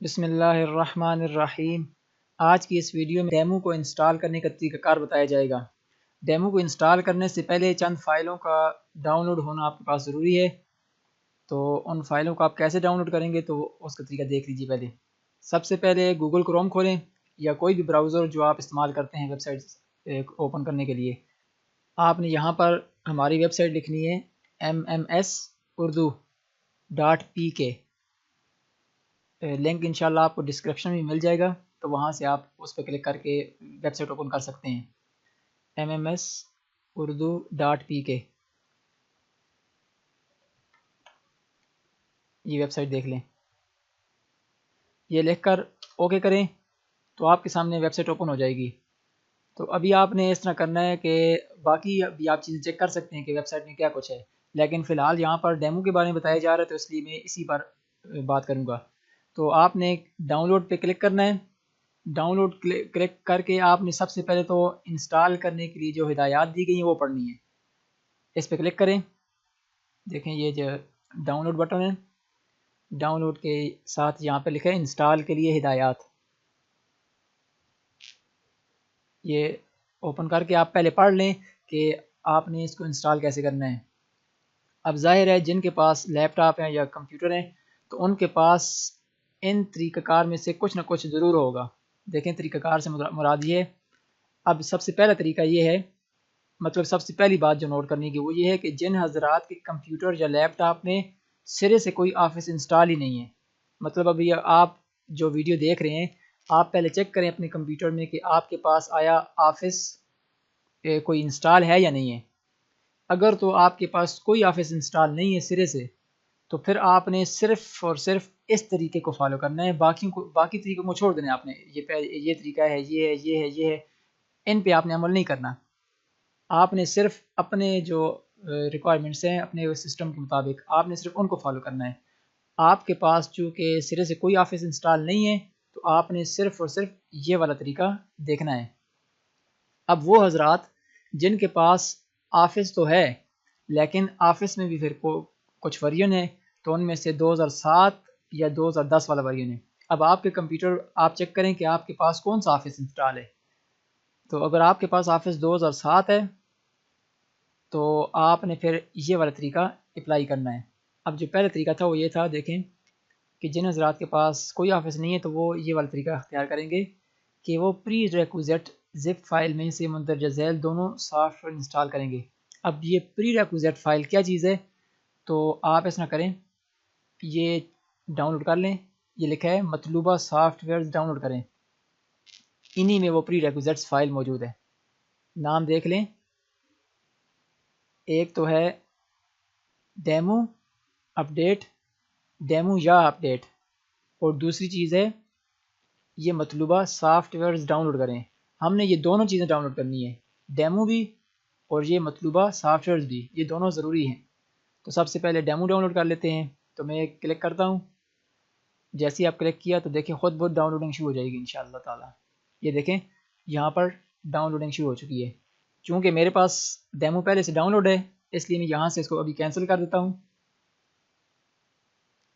بسم اللہ الرحمن الرحیم۔ آج کی اس ویڈیو میں ڈیمو کو انسٹال کرنے کا طریقہ کار بتایا جائے گا۔ ڈیمو کو انسٹال کرنے سے پہلے چند فائلوں کا ڈاؤن لوڈ ہونا آپ کے پاس ضروری ہے، تو ان فائلوں کو آپ کیسے ڈاؤن لوڈ کریں گے تو اس کا طریقہ دیکھ لیجیے۔ پہلے سب سے پہلے گوگل کروم کھولیں یا کوئی بھی براؤزر جو آپ استعمال کرتے ہیں ویب سائٹ اوپن کرنے کے لیے۔ آپ نے یہاں پر ہماری ویب سائٹ لکھنی ہے MMS-Urdu.pk۔ لنک انشاءاللہ آپ کو ڈسکرپشن میں مل جائے گا، تو وہاں سے آپ اس پہ کلک کر کے ویب سائٹ اوپن کر سکتے ہیں۔ MMS-Urdu.pk یہ ویب سائٹ دیکھ لیں۔ یہ لکھ کر اوکے کریں تو آپ کے سامنے ویب سائٹ اوپن ہو جائے گی۔ تو ابھی آپ نے اس طرح کرنا ہے کہ باقی ابھی آپ چیزیں چیک کر سکتے ہیں کہ ویب سائٹ میں کیا کچھ ہے، لیکن فی الحال یہاں پر ڈیمو کے بارے میں بتایا جا رہا ہے تو اس لیے میں اسی پر بات کروں گا۔ تو آپ نے ڈاؤن لوڈ پہ کلک کرنا ہے۔ ڈاؤن لوڈ کلک کر کے آپ نے سب سے پہلے تو انسٹال کرنے کے لیے جو ہدایات دی گئی ہیں وہ پڑھنی ہے۔ اس پہ کلک کریں، دیکھیں یہ جو ڈاؤن لوڈ بٹن ہے، ڈاؤن لوڈ کے ساتھ یہاں پہ لکھا ہے انسٹال کے لیے ہدایات۔ یہ اوپن کر کے آپ پہلے پڑھ لیں کہ آپ نے اس کو انسٹال کیسے کرنا ہے۔ اب ظاہر ہے جن کے پاس لیپ ٹاپ ہیں یا کمپیوٹر ہیں تو ان کے پاس ان طریقہ کار میں سے کچھ نہ کچھ ضرور ہوگا۔ دیکھیں طریقہ کار سے مراد یہ ہے، اب سب سے پہلا طریقہ یہ ہے، مطلب سب سے پہلی بات جو نوٹ کرنے کی وہ یہ ہے کہ جن حضرات کے کمپیوٹر یا لیپ ٹاپ میں سرے سے کوئی آفس انسٹال ہی نہیں ہے، مطلب ابھی آپ جو ویڈیو دیکھ رہے ہیں آپ پہلے چیک کریں اپنے کمپیوٹر میں کہ آپ کے پاس آیا آفس کوئی انسٹال ہے یا نہیں ہے۔ اگر تو آپ کے پاس کوئی آفس انسٹال نہیں ہے سرے سے، تو پھر آپ نے صرف اور صرف اس طریقے کو فالو کرنا ہے، باقی طریقوں کو چھوڑ دینا ہے۔ آپ نے یہ طریقہ ہے، یہ ہے، یہ ہے، یہ ہے، ان پہ آپ نے عمل نہیں کرنا۔ آپ نے صرف اپنے جو ریکوائرمنٹس ہیں اپنے سسٹم کے مطابق آپ نے صرف ان کو فالو کرنا ہے۔ آپ کے پاس چونکہ سرے سے کوئی آفس انسٹال نہیں ہے تو آپ نے صرف اور صرف یہ والا طریقہ دیکھنا ہے۔ اب وہ حضرات جن کے پاس آفس تو ہے لیکن آفس میں بھی پھر کچھ ورژن ہے، تو ان میں سے 2007 یا 2010 والا ورژن ہے۔ اب آپ کے کمپیوٹر آپ چیک کریں کہ آپ کے پاس کون سا آفس انسٹال ہے۔ تو اگر آپ کے پاس آفس 2007 ہے تو آپ نے پھر یہ والا طریقہ اپلائی کرنا ہے۔ اب جو پہلا طریقہ تھا وہ یہ تھا، دیکھیں کہ جن حضرات کے پاس کوئی آفس نہیں ہے تو وہ یہ والا طریقہ اختیار کریں گے کہ وہ پری ریکوزٹ زپ فائل میں سے مندرجہ ذیل دونوں سافٹ ویئر انسٹال کریں گے۔ اب یہ پری ریکوزٹ فائل کیا چیز ہے، تو آپ اس نہ کریں، یہ ڈاؤن لوڈ کر لیں۔ یہ لکھا ہے مطلوبہ سافٹ ویئر ڈاؤن لوڈ کریں، انہی میں وہ پری ریکوزٹس فائل موجود ہے۔ نام دیکھ لیں، ایک تو ہے ڈیمو اپڈیٹ، ڈیمو یا اپڈیٹ، اور دوسری چیز ہے یہ مطلوبہ سافٹ ویئرز ڈاؤن لوڈ کریں۔ ہم نے یہ دونوں چیزیں ڈاؤن لوڈ کرنی ہے، ڈیمو بھی اور یہ مطلوبہ سافٹ ویئرز بھی، یہ دونوں ضروری ہیں۔ تو سب سے پہلے ڈیمو ڈاؤن لوڈ کر لیتے ہیں، تو میں کلک کرتا ہوں۔ جیسے ہی آپ کلک کیا تو دیکھیں خود بہت ڈاؤن لوڈنگ شروع ہو جائے گی انشاءاللہ تعالی۔ یہ دیکھیں یہاں پر ڈاؤن لوڈنگ شروع ہو چکی ہے۔ چونکہ میرے پاس ڈیمو پہلے سے ڈاؤن لوڈ ہے اس لیے میں یہاں سے اس کو ابھی کینسل کر دیتا ہوں۔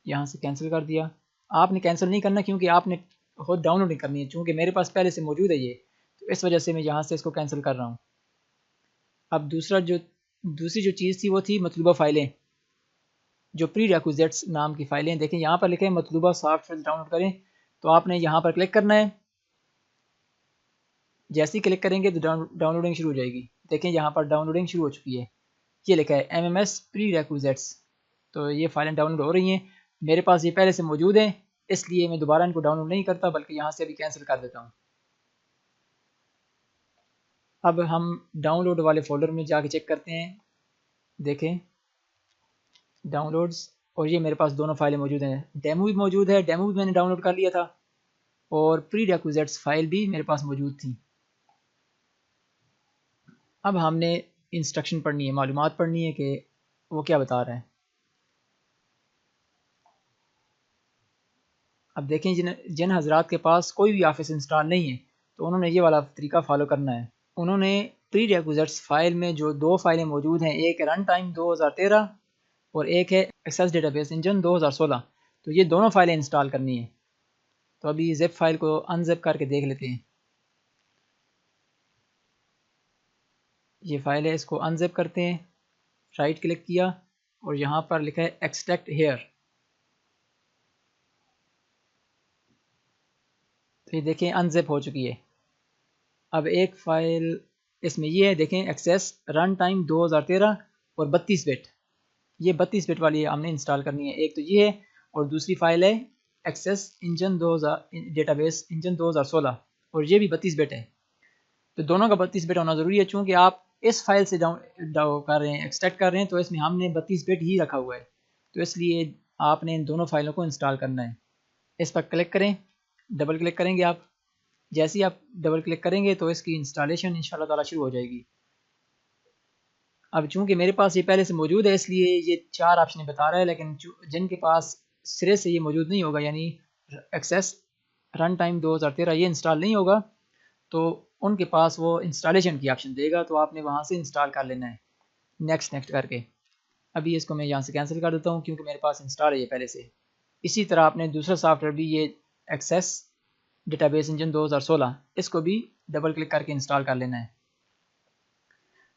یہاں سے کینسل کر دیا۔ آپ نے کینسل نہیں کرنا کیونکہ آپ نے خود ڈاؤن لوڈنگ کرنی ہے، چونکہ میرے پاس پہلے سے موجود ہے یہ، تو اس وجہ سے میں یہاں سے اس کو کینسل کر رہا ہوں۔ اب دوسری جو چیز تھی وہ تھی مطلوبہ فائلیں، جو پری ریکوزٹس نام کی فائلیں۔ دیکھیں یہاں پر لکھیں مطلوبہ سافٹ ویئر ڈاؤن لوڈ کریں، تو آپ نے یہاں پر کلک کرنا ہے۔ جیسے ہی کلک کریں گے تو ڈاؤن لوڈنگ شروع ہو جائے گی۔ دیکھیں یہاں پر ڈاؤن لوڈنگ شروع ہو چکی ہے، یہ لکھا ہے MMS پری ریکوزٹس، تو یہ فائلیں ڈاؤن لوڈ ہو رہی ہیں۔ میرے پاس یہ پہلے سے موجود ہیں اس لیے میں دوبارہ ان کو ڈاؤن لوڈ نہیں کرتا بلکہ یہاں سے ابھی کینسل کر دیتا ہوں۔ اب ہم ڈاؤن لوڈ والے فولڈر میں جا کے چیک کرتے ہیں۔ دیکھیں ڈاؤن لوڈز، اور یہ میرے پاس دونوں فائلیں موجود ہیں، ڈیمو بھی موجود ہے، ڈیمو بھی میں نے ڈاؤن لوڈ کر لیا تھا، اور پری ریکوزٹس فائل بھی میرے پاس موجود تھی۔ اب ہم نے انسٹرکشن پڑھنی ہے، معلومات پڑھنی ہے کہ وہ کیا بتا رہا ہے۔ اب دیکھیں جن حضرات کے پاس کوئی بھی آفس انسٹال نہیں ہے تو انہوں نے یہ والا طریقہ فالو کرنا ہے۔ انہوں نے پری ریکوزٹس فائل میں جو دو فائلیں موجود ہیں، ایک رن ٹائم 2013 اور ایک ہے ایکسیس ڈیٹا بیس انجن 2016، تو یہ دونوں فائلیں انسٹال کرنی ہیں۔ تو ابھی زپ فائل کو انزپ کر کے دیکھ لیتے ہیں. یہ فائل ہے، اس کو انزپ کرتے ہیں، رائٹ کلک کیا اور یہاں پر لکھا ہے ایکسٹریکٹ ہیئر. تو یہ دیکھیں انزپ ہو چکی ہے. اب ایک فائل اس میں یہ ہے، دیکھیں ایکسیس رن ٹائم 2013 اور 32 بٹ. یہ 32 بٹ والی ہم نے انسٹال کرنی ہے. ایک تو یہ ہے اور دوسری فائل ہے access engine 2000 data base engine 2016 اور یہ بھی 32 بٹ ہے. تو دونوں کا 32 بٹ ہونا ضروری ہے، چونکہ آپ اس فائل سے ڈاؤن کر رہے ہیں، ایکسٹریکٹ کر رہے ہیں، تو اس میں ہم نے 32 بٹ ہی رکھا ہوا ہے. تو اس لیے آپ نے ان دونوں فائلوں کو انسٹال کرنا ہے. اس پر کلک کریں، ڈبل کلک کریں گے آپ. جیسے ہی آپ ڈبل کلک کریں گے تو اس کی انسٹالیشن انشاءاللہ تعالی شروع ہو جائے گی. اب چونکہ میرے پاس یہ پہلے سے موجود ہے اس لیے یہ 4 آپشن بتا رہا ہے، لیکن جن کے پاس سرے سے یہ موجود نہیں ہوگا، یعنی ایکسیس رن ٹائم 2013 یہ انسٹال نہیں ہوگا، تو ان کے پاس وہ انسٹالیشن کی آپشن دے گا، تو آپ نے وہاں سے انسٹال کر لینا ہے نیکسٹ کر کے. ابھی اس کو میں یہاں سے کینسل کر دیتا ہوں کیونکہ میرے پاس انسٹال ہے یہ پہلے سے. اسی طرح آپ نے دوسرا سافٹ ویئر بھی یہ ایکسیس ڈیٹا بیس انجن 2016 اس کو بھی ڈبل کلک کر کے انسٹال کر لینا ہے.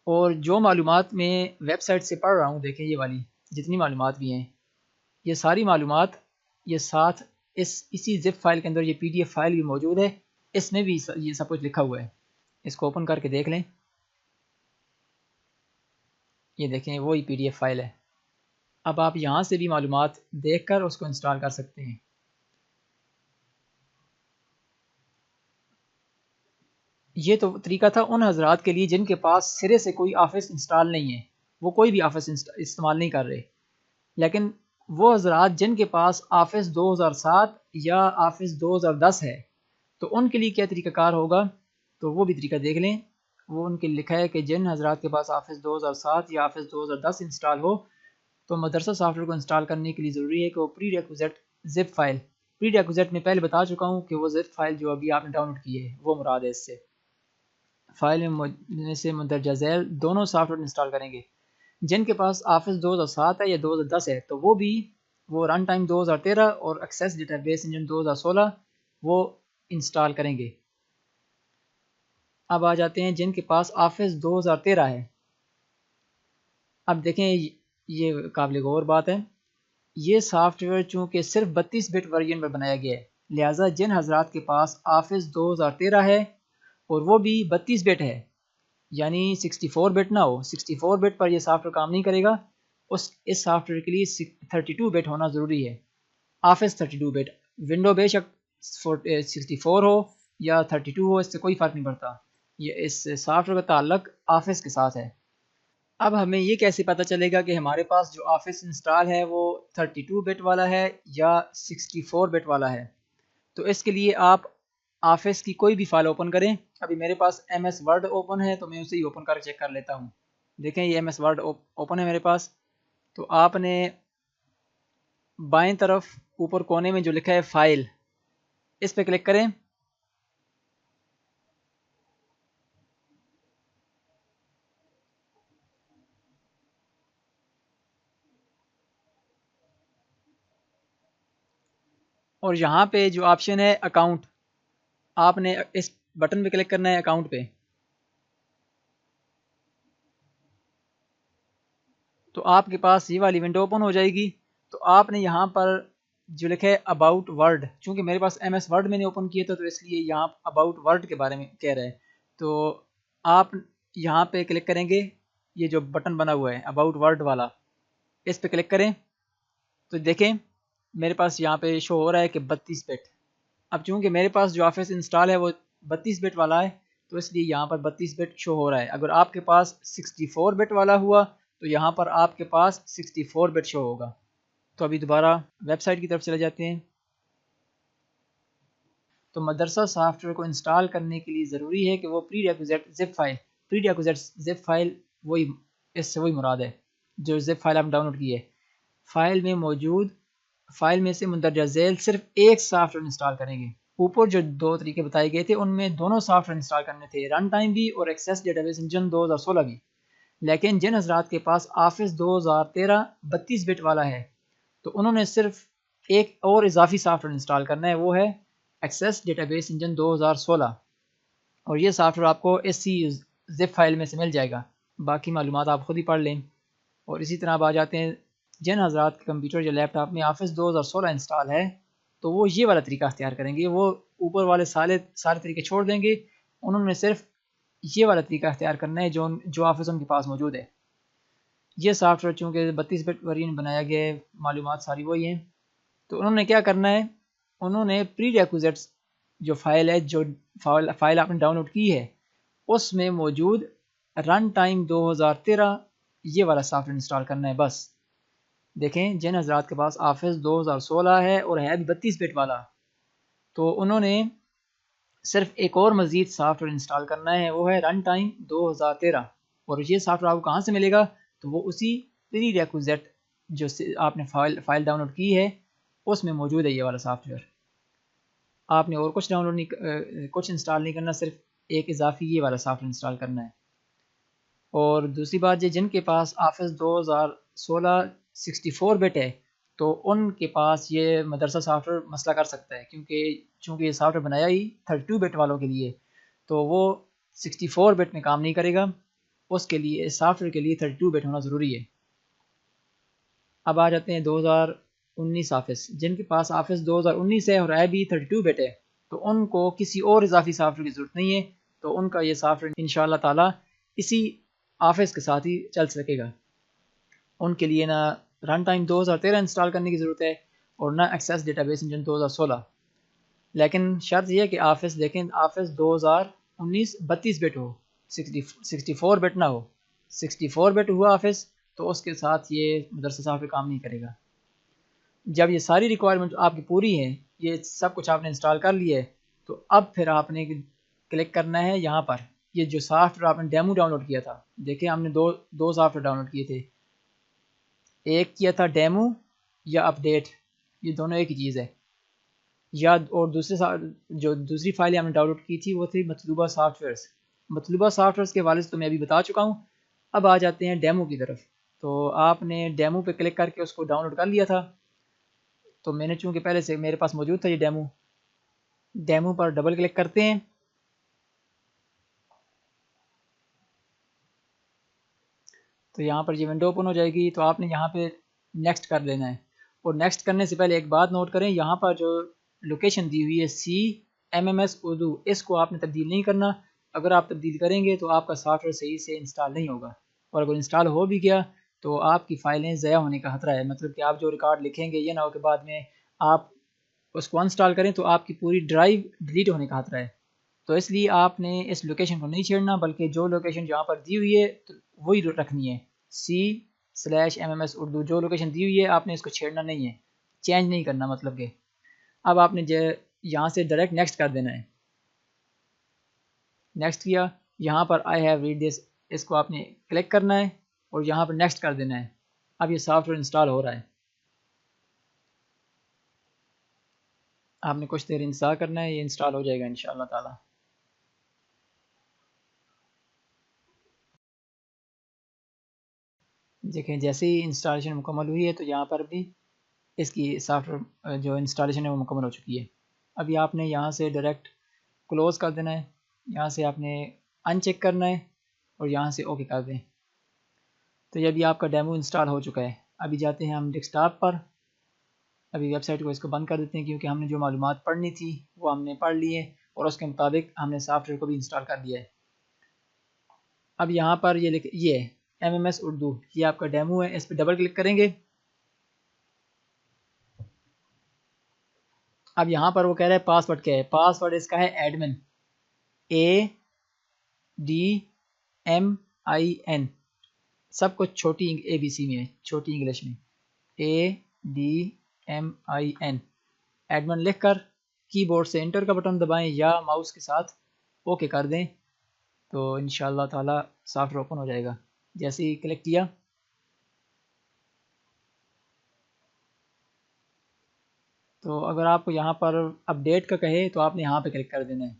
اور جو معلومات میں ویب سائٹ سے پڑھ رہا ہوں، دیکھیں یہ والی جتنی معلومات بھی ہیں، یہ ساری معلومات یہ ساتھ اسی زپ فائل کے اندر یہ پی ڈی ایف فائل بھی موجود ہے، اس میں بھی یہ سب کچھ لکھا ہوا ہے. اس کو اوپن کر کے دیکھ لیں. یہ دیکھیں وہی پی ڈی ایف فائل ہے. اب آپ یہاں سے بھی معلومات دیکھ کر اس کو انسٹال کر سکتے ہیں. یہ تو طریقہ تھا ان حضرات کے لیے جن کے پاس سرے سے کوئی آفس انسٹال نہیں ہے، وہ کوئی بھی آفس استعمال نہیں کر رہے. لیکن وہ حضرات جن کے پاس آفس 2007 یا آفس 2010 ہے، تو ان کے لیے کیا طریقہ کار ہوگا، تو وہ بھی طریقہ دیکھ لیں. وہ ان کے لکھا ہے کہ جن حضرات کے پاس آفس 2007 یا آفس 2010 انسٹال ہو، تو مدرسہ سافٹ ویئر کو انسٹال کرنے کے لیے ضروری ہے کہ وہ پری ریکوزٹ زپ فائل، پری ریکوزٹ میں پہلے بتا چکا ہوں کہ وہ زپ فائل جو ابھی آپ نے ڈاؤن لوڈ کی ہے وہ مراد ہے. اس سے فائل میں سے مندرجہ ذیل دونوں سافٹ ویئر انسٹال کریں گے. جن کے پاس آفس 2007 ہے یا 2010 ہے، تو وہ بھی وہ رن ٹائم 2013 اور ایکسیس ڈیٹا بیس انجن 2016 وہ انسٹال کریں گے. اب آ جاتے ہیں جن کے پاس آفس 2013 ہے. اب دیکھیں یہ قابل غور بات ہے، یہ سافٹ ویئر چونکہ صرف 32 بٹ ورژن پر بنایا گیا ہے، لہٰذا جن حضرات کے پاس آفس 2013 ہے اور وہ بھی 32 بٹ ہے، یعنی 64 بٹ نہ ہو، 64 بٹ پر یہ سافٹ ویئر کام نہیں کرے گا. اس سافٹ ویئر کے لیے 32 بٹ ہونا ضروری ہے. آفس 32 بٹ، ونڈو بے شک 64 ہو یا 32 ہو، اس سے کوئی فرق نہیں پڑتا. یہ اس سافٹ ویئر کا تعلق آفس کے ساتھ ہے. اب ہمیں یہ کیسے پتہ چلے گا کہ ہمارے پاس جو آفس انسٹال ہے وہ 32 بٹ والا ہے یا 64 بٹ والا ہے؟ تو اس کے لیے آپ آفس کی کوئی بھی فائل اوپن کریں. ابھی میرے پاس ایم ایس ورڈ اوپن ہے تو میں اسے ہی اوپن کر چیک کر لیتا ہوں. دیکھیں یہ ایم ایس ورڈ اوپن ہے میرے پاس. تو آپ نے بائیں طرف اوپر کونے میں جو لکھا ہے فائل، اس پہ کلک کریں. اور یہاں پہ جو آپشن ہے اکاؤنٹ، آپ نے اس بٹن پہ کلک کرنا ہے اکاؤنٹ پہ. تو آپ کے پاس یہ والی ونڈو اوپن ہو جائے گی. تو آپ نے یہاں پر جو لکھا ہے اباؤٹ ورڈ، چونکہ میرے پاس ایم ایس ورڈ میں نے اوپن کیا تھا تو اس لیے یہاں اباؤٹ ورڈ کے بارے میں کہہ رہا ہے. تو آپ یہاں پہ کلک کریں گے، یہ جو بٹن بنا ہوا ہے اباؤٹ ورڈ والا، اس پہ کلک کریں. تو دیکھیں میرے پاس یہاں پہ شو ہو رہا ہے کہ 32 بٹ. اب چونکہ میرے پاس جو آفس انسٹال ہے وہ 32 بٹ والا ہے تو اس لیے یہاں پر 32 بٹ شو ہو رہا ہے. اگر آپ کے پاس 64 بٹ والا ہوا تو یہاں پر آپ کے پاس 64 بٹ شو ہوگا. تو ابھی دوبارہ ویب سائٹ کی طرف چلے جاتے ہیں. تو مدرسہ سافٹ ویئر کو انسٹال کرنے کے لیے ضروری ہے کہ وہ پری ریکوزٹ زپ فائل، پری ریکوزٹ زپ فائل وہی اس سے وہی مراد ہے جو زپ فائل آپ ڈاؤن لوڈ کی ہے. فائل میں موجود فائل میں سے مندرجہ ذیل صرف ایک سافٹ ویئر انسٹال کریں گے. اوپر جو 2 طریقے بتائے گئے تھے ان میں دونوں سافٹ ویئر انسٹال کرنے تھے، رن ٹائم بھی اور ایکسیس ڈیٹا بیس انجن 2016 بھی. لیکن جن حضرات کے پاس آفس 2013 32 بٹ والا ہے تو انہوں نے صرف ایک اور اضافی سافٹ ویئر انسٹال کرنا ہے، وہ ہے ایکسیس ڈیٹا بیس انجن 2016، اور یہ سافٹ ویئر آپ کو SC زپ فائل میں سے مل جائے گا، باقی معلومات آپ خود ہی پڑھ لیں۔ اور اسی طرح آپ آ جاتے ہیں جن حضرات کے کمپیوٹر یا لیپ ٹاپ میں آفس 2016 انسٹال ہے تو وہ یہ والا طریقہ اختیار کریں گے، وہ اوپر والے سارے طریقے چھوڑ دیں گے، انہوں نے صرف یہ والا طریقہ اختیار کرنا ہے جو آفس ان کے پاس موجود ہے۔ یہ سافٹ ویئر چونکہ 32 بٹ ویرین بنایا گیا ہے، معلومات ساری وہی ہیں، تو انہوں نے کیا کرنا ہے، انہوں نے پری ریکوزٹس جو فائل ہے، جو فائل آپ نے ڈاؤن لوڈ کی ہے اس میں موجود رن ٹائم 2013 یہ والا سافٹ ویئر انسٹال کرنا ہے بس۔ دیکھیں جن حضرات کے پاس آفس 2016 ہے اور ہے بھی 32 بٹ والا، تو انہوں نے صرف ایک اور مزید سافٹ ویئر انسٹال کرنا ہے، وہ ہے رن ٹائم 2013، اور یہ سافٹ ویئر آپ کو کہاں سے ملے گا، تو وہ اسی پری ریکوزٹ جو آپ نے فائل ڈاؤن لوڈ کی ہے اس میں موجود ہے یہ والا سافٹ ویئر۔ آپ نے اور کچھ ڈاؤن لوڈ نہیں کچھ انسٹال نہیں کرنا، صرف ایک اضافی یہ والا سافٹ ویئر انسٹال کرنا ہے۔ اور دوسری بات یہ جن کے پاس آفس 2016 64 بٹ ہے تو ان کے پاس یہ مدرسہ سافٹ ویئر مسئلہ کر سکتا ہے، چونکہ یہ سافٹ ویئر بنایا ہی 32 بٹ والوں کے لیے، تو وہ 64 بٹ میں کام نہیں کرے گا، اس کے لیے سافٹ ویئر کے لیے 32 بٹ ہونا ضروری ہے۔ اب آ جاتے ہیں 2019 آفس، جن کے پاس آفس 2019 ہے اور ہے بھی 32 بٹ ہے تو ان کو کسی اور اضافی سافٹ ویئر کی ضرورت نہیں ہے، تو ان کا یہ سافٹ ویئر انشاءاللہ تعالی اسی آفس کے ساتھ ہی چل سکے گا۔ ان کے لیے نہ رن ٹائم 2013 انسٹال کرنے کی ضرورت ہے اور نہ ایکسیس ڈیٹا بیس انجن 2016، لیکن شرط یہ ہے کہ آفس دیکھیں آفس 2019 32 بٹ ہو، 64 بٹ نہ ہو۔ 64 بٹ ہوا آفس تو اس کے ساتھ یہ مدرسہ سافٹ ویئر کام نہیں کرے گا۔ جب یہ ساری ریکوائرمنٹ آپ کی پوری ہیں، یہ سب کچھ آپ نے انسٹال کر لیا ہے، تو اب پھر آپ نے کلک کرنا ہے یہاں پر، یہ جو سافٹ ویئر آپ نے ڈیمو ڈاؤن لوڈ کیا تھا، دیکھیں ہم نے دو سافٹ ویئر ڈاؤن لوڈ کیے تھے، ایک کیا تھا ڈیمو یا اپ ڈیٹ، یہ دونوں ایک ہی چیز ہے، یا اور دوسری فائل ہم نے ڈاؤن لوڈ کی تھی وہ تھی مطلوبہ سافٹ ویئرس۔ مطلوبہ سافٹ ویئرس کے حوالے سے تو میں ابھی بتا چکا ہوں، اب آ جاتے ہیں ڈیمو کی طرف۔ تو آپ نے ڈیمو پہ کلک کر کے اس کو ڈاؤن لوڈ کر لیا تھا، تو میں نے چونکہ پہلے سے میرے پاس موجود تھا یہ ڈیمو پر ڈبل کلک کرتے ہیں، تو یہاں پر یہ ونڈو اوپن ہو جائے گی، تو آپ نے یہاں پہ نیکسٹ کر لینا ہے۔ اور نیکسٹ کرنے سے پہلے ایک بات نوٹ کریں، یہاں پر جو لوکیشن دی ہوئی ہے CMMS اردو، اس کو آپ نے تبدیل نہیں کرنا، اگر آپ تبدیل کریں گے تو آپ کا سافٹ ویئر صحیح سے انسٹال نہیں ہوگا، اور اگر انسٹال ہو بھی گیا تو آپ کی فائلیں ضائع ہونے کا خطرہ ہے، مطلب کہ آپ جو ریکارڈ لکھیں گے یہ نہ ہو کہ بعد میں آپ اس کو انسٹال کریں تو آپ کی پوری ڈرائیو ڈیلیٹ ہونے کا خطرہ ہے۔ تو اس لیے آپ نے اس لوکیشن کو نہیں چھیڑنا، بلکہ جو لوکیشن جہاں پر دی ہوئی ہے وہی رکھنی ہے، C/MMS اردو جو لوکیشن دی ہوئی ہے آپ نے اس کو چھیڑنا نہیں ہے، چینج نہیں کرنا، مطلب کہ اب آپ نے یہاں سے ڈائریکٹ نیکسٹ کر دینا ہے۔ نیکسٹ کیا، یہاں پر I have read this، اس کو آپ نے کلک کرنا ہے اور یہاں پر نیکسٹ کر دینا ہے۔ اب یہ سافٹ ویئر انسٹال ہو رہا ہے، آپ نے کچھ دیر انتظار کرنا ہے، یہ انسٹال ہو جائے گا انشاءاللہ تعالی۔ دیکھیں جیسے ہی انسٹالیشن مکمل ہوئی ہے تو یہاں پر بھی اس کی سافٹ ویئر جو انسٹالیشن ہے وہ مکمل ہو چکی ہے۔ ابھی آپ نے یہاں سے ڈائریکٹ کلوز کر دینا ہے، یہاں سے آپ نے ان چیک کرنا ہے اور یہاں سے اوکے کر دیں، تو یہ ابھی آپ کا ڈیمو انسٹال ہو چکا ہے۔ ابھی جاتے ہیں ہم ڈیسک ٹاپ پر، ابھی ویب سائٹ کو اس کو بند کر دیتے ہیں کیونکہ ہم نے جو معلومات پڑھنی تھی وہ ہم نے پڑھ لی ہے اور اس کے مطابق ہم نے سافٹ ویئر کو بھی انسٹال کر دیا ہے۔ اب یہاں پر یہ ہے MMS اردو، یہ آپ کا ڈیمو ہے، اس پہ ڈبل کلک کریں گے۔ اب یہاں پر وہ کہہ رہا ہے پاسورڈ کیا ہے، پاسورڈ اس کا ہے ایڈمن، ADMIN، سب کچھ چھوٹی ABC میں ہے، چھوٹی انگلش میں ADMIN، ایڈمن لکھ کر کی بورڈ سے انٹر کا بٹن دبائیں یا ماؤس کے ساتھ اوکے کر دیں تو انشاءاللہ تعالی سافٹ ویئر اوپن ہو جائے گا۔ جیسے ہی کلک کیا تو اگر آپ کو یہاں پر اپ ڈیٹ کا کہے تو آپ نے یہاں پہ کلک کر دینا ہے۔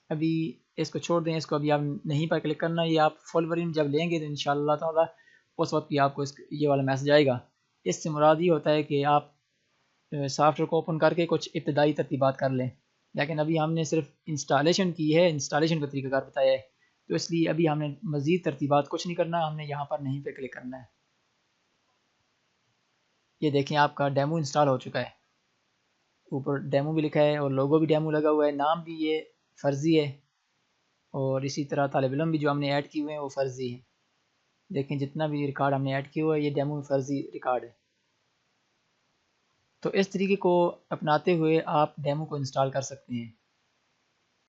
ابھی اس کو چھوڑ دیں، اس کو ابھی آپ نہیں پر کلک کرنا، یہ آپ فل ورژن جب لیں گے تو انشاءاللہ تعالی اس وقت بھی آپ کو یہ والا میسج آئے گا۔ اس سے مراد یہ ہوتا ہے کہ آپ سافٹ ویئر کو اوپن کر کے کچھ ابتدائی ترتیبات کر لیں، لیکن ابھی ہم نے صرف انسٹالیشن کی ہے، انسٹالیشن کا طریقہ کار بتایا ہے، تو اس لیے ابھی ہم نے مزید ترتیبات کچھ نہیں کرنا، ہم نے یہاں پر نہیں پہ کلک کرنا ہے۔ یہ دیکھیں آپ کا ڈیمو انسٹال ہو چکا ہے، اوپر ڈیمو بھی لکھا ہے اور لوگو بھی ڈیمو لگا ہوا ہے، نام بھی یہ فرضی ہے، اور اسی طرح طالب علم بھی جو ہم نے ایڈ کیے ہوئے ہیں وہ فرضی ہے۔ دیکھیں جتنا بھی ریکارڈ ہم نے ایڈ کیا ہوا ہے یہ ڈیمو فرضی ریکارڈ ہے۔ تو اس طریقے کو اپناتے ہوئے آپ ڈیمو کو انسٹال کر سکتے ہیں۔